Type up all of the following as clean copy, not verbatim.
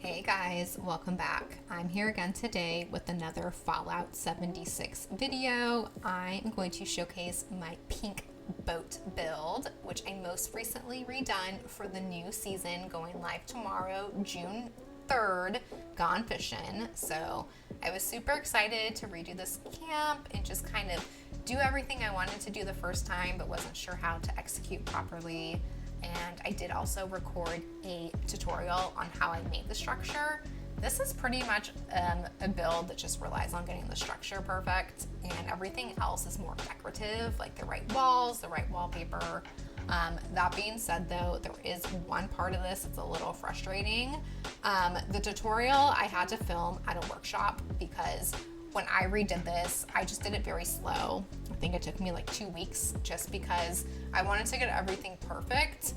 Hey guys, welcome back. I'm here again today with another Fallout 76 video. I'm going to showcase my pink boat build, which I most recently redone for the new season going live tomorrow, June 3rd, Gone Fishing. So I was super excited to redo this camp and just kind of do everything I wanted to do the first time, but wasn't sure how to execute properly. And I did also record a tutorial on how I made the structure. This is pretty much a build that just relies on getting the structure perfect, and everything else is more decorative, like the right walls, the right wallpaper. That being said though, there is one part of this that's a little frustrating. The tutorial I had to film at a workshop because when I redid this, I just did it very slow. I think it took me like 2 weeks just because I wanted to get everything perfect.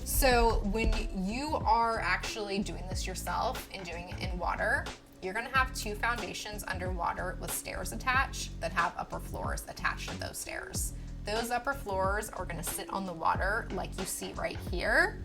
So when you are actually doing this yourself and doing it in water, you're gonna have two foundations underwater with stairs attached that have upper floors attached to those stairs. Those upper floors are gonna sit on the water like you see right here.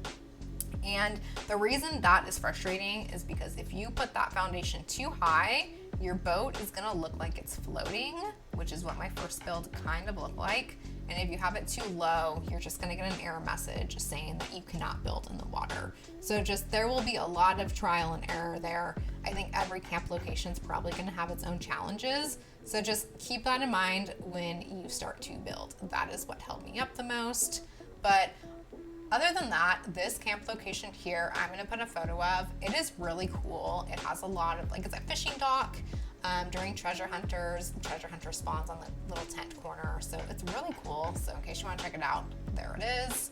And the reason that is frustrating is because if you put that foundation too high, your boat is gonna look like it's floating, which is what my first build kind of looked like. And if you have it too low, you're just gonna get an error message saying that you cannot build in the water. So there will be a lot of trial and error there. I think every camp location is probably gonna have its own challenges. So just keep that in mind when you start to build. That is what held me up the most. But other than that, this camp location here, I'm gonna put a photo of. It is really cool. It has a lot of, it's a fishing dock. During treasure hunters spawns on the little tent corner. So it's really cool. So in case you wanna check it out, there it is.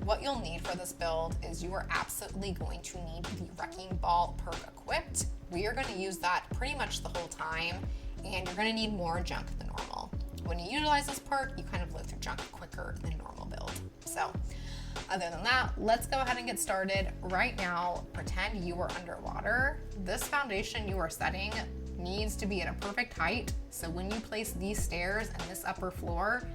What you'll need for this build is you are absolutely going to need the wrecking ball perk equipped. We are gonna use that pretty much the whole time, and you're gonna need more junk than normal. When you utilize this perk, you kind of live through junk quicker than normal build. So other than that, let's go ahead and get started. Right now, pretend you are underwater. This foundation you are setting needs to be at a perfect height. So when you place these stairs and this upper floor,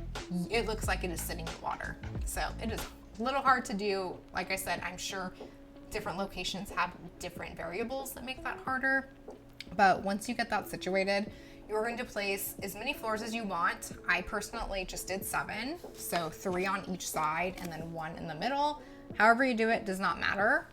it looks like it is sitting in water. So it is a little hard to do. Like I said, I'm sure different locations have different variables that make that harder. But once you get that situated, you're going to place as many floors as you want. I personally just did 7, so 3 on each side and then 1 in the middle. However you do it does not matter.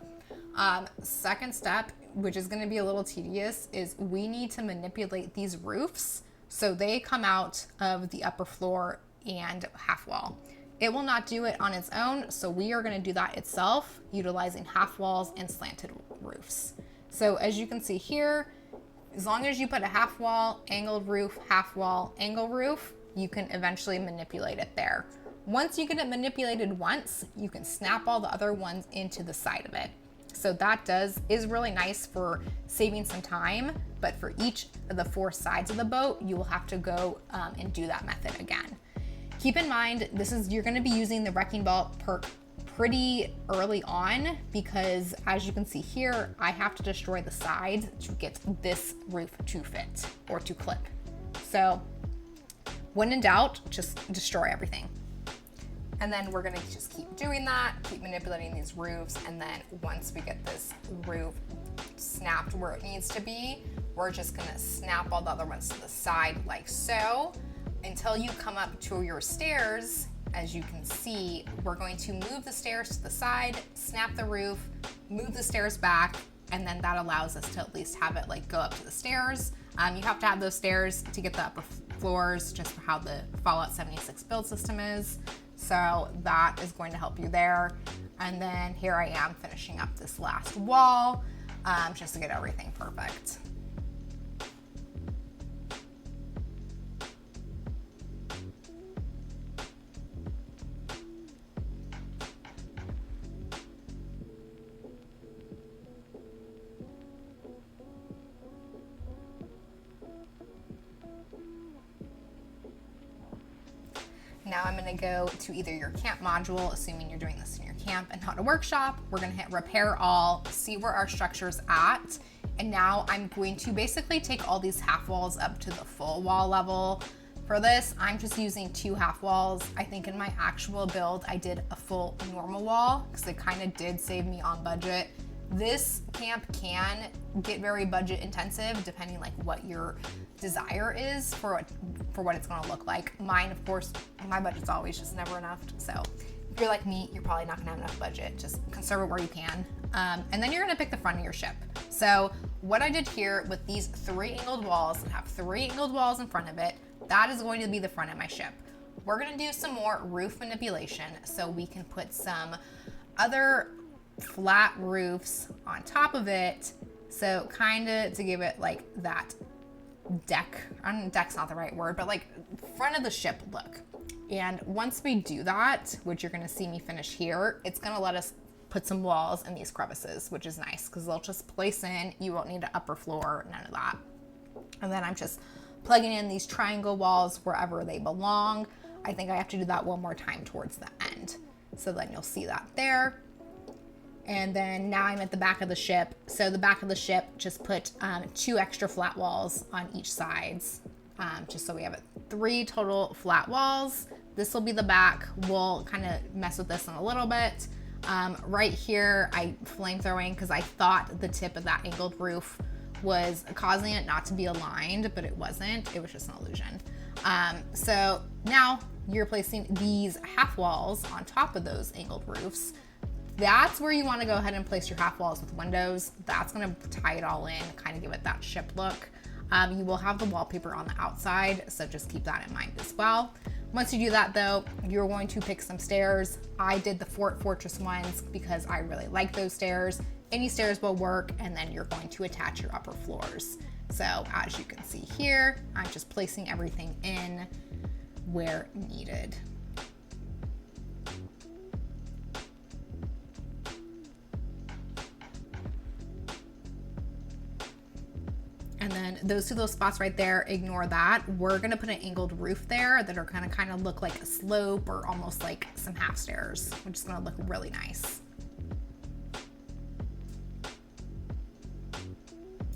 Second step, which is going to be a little tedious, is we need to manipulate these roofs so they come out of the upper floor and half wall. It will not do it on its own, so we are going to do that itself, utilizing half walls and slanted roofs. So as you can see here, as long as you put a half wall, angled roof, half wall, angle roof, you can eventually manipulate it there. Once you get it manipulated once, you can snap all the other ones into the side of it. So that is really nice for saving some time, but for each of the 4 sides of the boat, you will have to go and do that method again. Keep in mind, you're gonna be using the wrecking ball perk pretty early on because as you can see here, I have to destroy the sides to get this roof to fit or to clip. So when in doubt, just destroy everything. And then we're gonna just keep doing that, keep manipulating these roofs, and then once we get this roof snapped where it needs to be, we're just gonna snap all the other ones to the side like so until you come up to your stairs. As you can see, we're going to move the stairs to the side, snap the roof, move the stairs back, and then that allows us to at least have it go up to the stairs. You have to have those stairs to get the upper floors just for how the Fallout 76 build system is. So that is going to help you there. And then here I am finishing up this last wall just to get everything perfect. Now I'm gonna go to either your camp module, assuming you're doing this in your camp and not a workshop. We're gonna hit repair all, see where our structure's at. And now I'm going to basically take all these half walls up to the full wall level. For this, I'm just using 2 half walls. I think in my actual build, I did a full normal wall because it kind of did save me on budget This camp can get very budget intensive depending like what your desire is for what it's going to look like. Mine, of course, my budget's always just never enough. So if you're like me, you're probably not going to have enough budget. Just conserve it where you can. And then you're going to pick the front of your ship. So what I did here with these 3 angled walls, and have 3 angled walls in front of it, that is going to be the front of my ship. We're going to do some more roof manipulation so we can put some other flat roofs on top of it. So kind of to give it like that deck, deck's not the right word, but like front of the ship look. And once we do that, which you're going to see me finish here, it's going to let us put some walls in these crevices, which is nice because they'll just place in. You won't need an upper floor, none of that. And then I'm just plugging in these triangle walls wherever they belong. I think I have to do that one more time towards the end. So then you'll see that there. And then now I'm at the back of the ship. So the back of the ship, just put 2 extra flat walls on each sides, just so we have 3 total flat walls. This will be the back. We'll kind of mess with this in a little bit. Right here, I flamethrowing because I thought the tip of that angled roof was causing it not to be aligned, but it wasn't. It was just an illusion. So now you're placing these half walls on top of those angled roofs. That's where you want to go ahead and place your half walls with windows. That's going to tie it all in, kind of give it that ship look. You will have the wallpaper on the outside, so just keep that in mind as well. Once you do that though, you're going to pick some stairs. I did the Fort Fortress ones because I really like those stairs. Any stairs will work, and then you're going to attach your upper floors. So as you can see here, I'm just placing everything in where needed. And then those 2 little spots right there, ignore that. We're gonna put an angled roof there that are gonna kind of look like a slope or almost like some half stairs, which is gonna look really nice.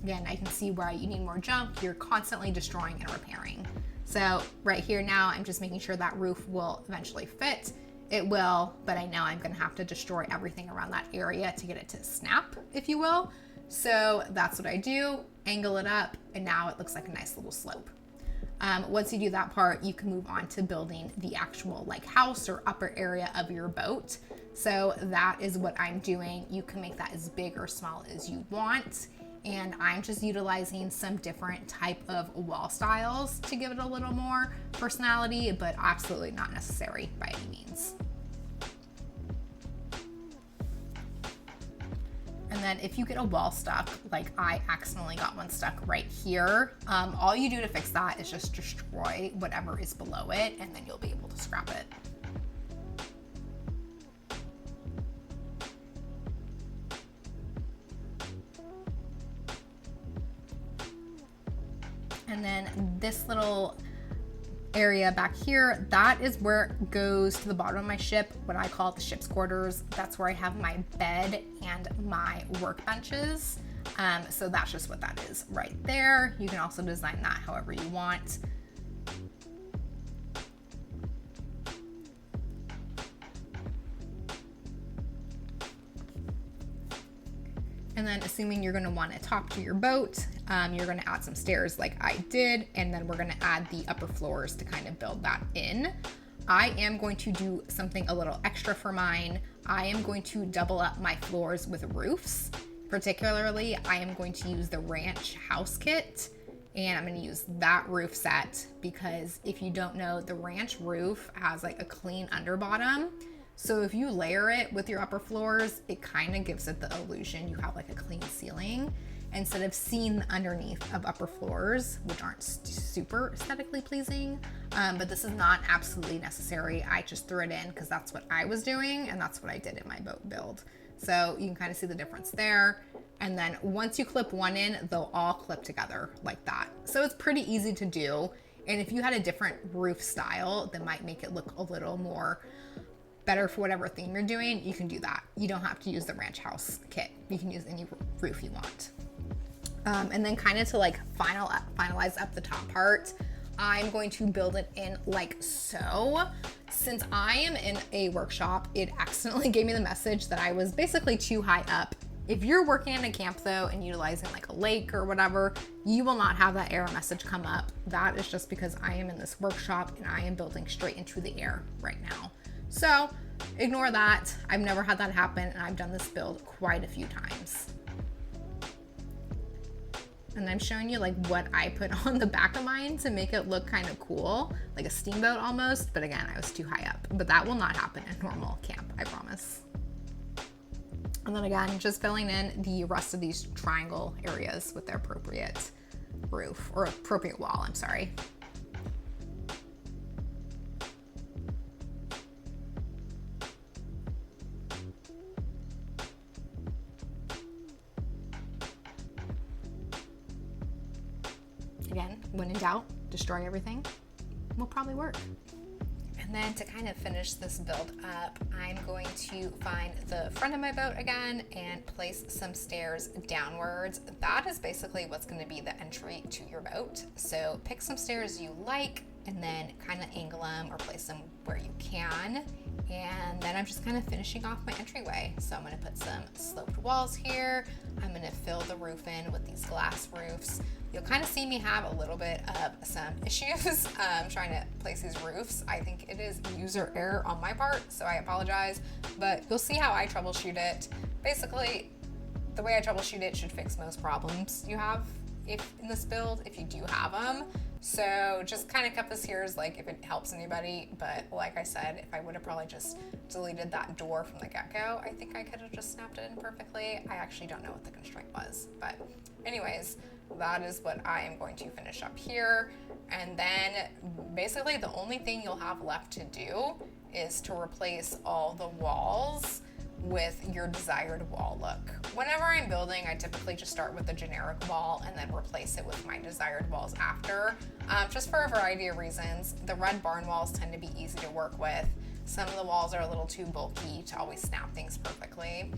Again, I can see where you need more jump. You're constantly destroying and repairing. So right here now, I'm just making sure that roof will eventually fit. It will, but I know I'm gonna have to destroy everything around that area to get it to snap, if you will. So that's what I do, angle it up, and now it looks like a nice little slope. Once you do that part, you can move on to building the actual like house or upper area of your boat. So that is what I'm doing. You can make that as big or small as you want. And I'm just utilizing some different type of wall styles to give it a little more personality, but absolutely not necessary by any means. And then if you get a wall stuck, like I accidentally got one stuck right here, all you do to fix that is just destroy whatever is below it, and then you'll be able to scrap it. And then this little area back here, that is where it goes to the bottom of my ship, what I call the ship's quarters. That's where I have my bed and my workbenches. So that's just what that is right there. You can also design that however you want. And then assuming you're gonna want to top to your boat, you're gonna add some stairs like I did, and then we're gonna add the upper floors to kind of build that in. I am going to do something a little extra for mine. I am going to double up my floors with roofs. Particularly, I am going to use the ranch house kit, and I'm gonna use that roof set because if you don't know, the ranch roof has like a clean underbottom. So if you layer it with your upper floors, it kind of gives it the illusion you have like a clean ceiling instead of seeing the underneath of upper floors, which aren't super aesthetically pleasing. But this is not absolutely necessary. I just threw it in because that's what I was doing and that's what I did in my boat build. So you can kind of see the difference there. And then once you clip one in, they'll all clip together like that. So it's pretty easy to do. And if you had a different roof style that might make it look a little more better for whatever theme you're doing, you can do that. You don't have to use the ranch house kit. You can use any roof you want. And then kind of to like finalize up the top part, I'm going to build it in like so. Since I am in a workshop, it accidentally gave me the message that I was basically too high up If you're working in a camp though and utilizing like a lake or whatever, you will not have that error message come up. That is just because I am in this workshop and I am building straight into the air right now. So ignore that. I've never had that happen, and I've done this build quite a few times. And I'm showing you like what I put on the back of mine to make it look kind of cool, like a steamboat almost. But again, I was too high up. But that will not happen in normal camp, I promise. And then again, just filling in the rest of these triangle areas with their appropriate roof, or appropriate wall, I'm sorry. Again, when in doubt, destroy everything. Will probably work. And then to kind of finish this build up, I'm going to find the front of my boat again and place some stairs downwards. That is basically what's going to be the entry to your boat. So pick some stairs you like and then kind of angle them or place them where you can. And then I'm just kind of finishing off my entryway. So I'm going to put some sloped walls here. I'm going to fill the roof in with these glass roofs. You'll kind of see me have a little bit of some issues trying to place these roofs. I think it is user error on my part, so I apologize, but you'll see how I troubleshoot it. Basically, the way I troubleshoot it should fix most problems you have in this build, if you do have them. So just kind of kept this here as like if it helps anybody, but like I said, if I would have probably just deleted that door from the get-go, I think I could have just snapped it in perfectly. I actually don't know what the constraint was, but anyways, that is what I am going to finish up here. And then basically the only thing you'll have left to do is to replace all the walls with your desired wall look. Whenever I'm building, I typically just start with the generic wall and then replace it with my desired walls after, just for a variety of reasons. The red barn walls tend to be easy to work with. Some of the walls are a little too bulky to always snap things perfectly.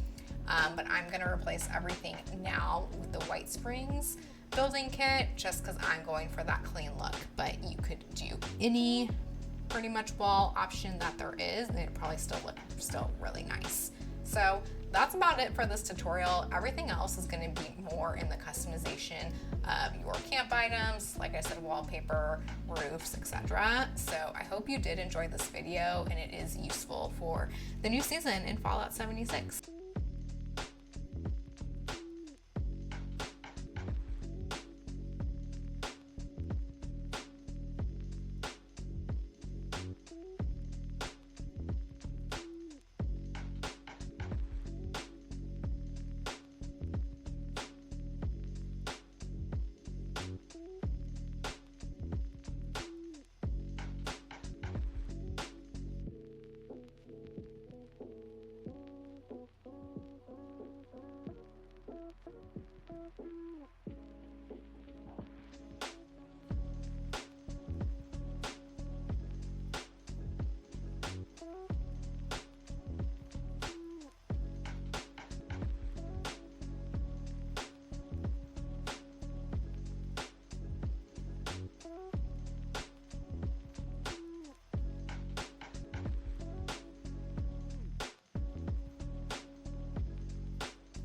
But I'm gonna replace everything now with the White Springs building kit, just because I'm going for that clean look. But you could do any pretty much wall option that there is, and it probably still look really nice. So that's about it for this tutorial. Everything else is going to be more in the customization of your camp items, like I said, wallpaper, roofs, etc. So I hope you did enjoy this video and it is useful for the new season in Fallout 76.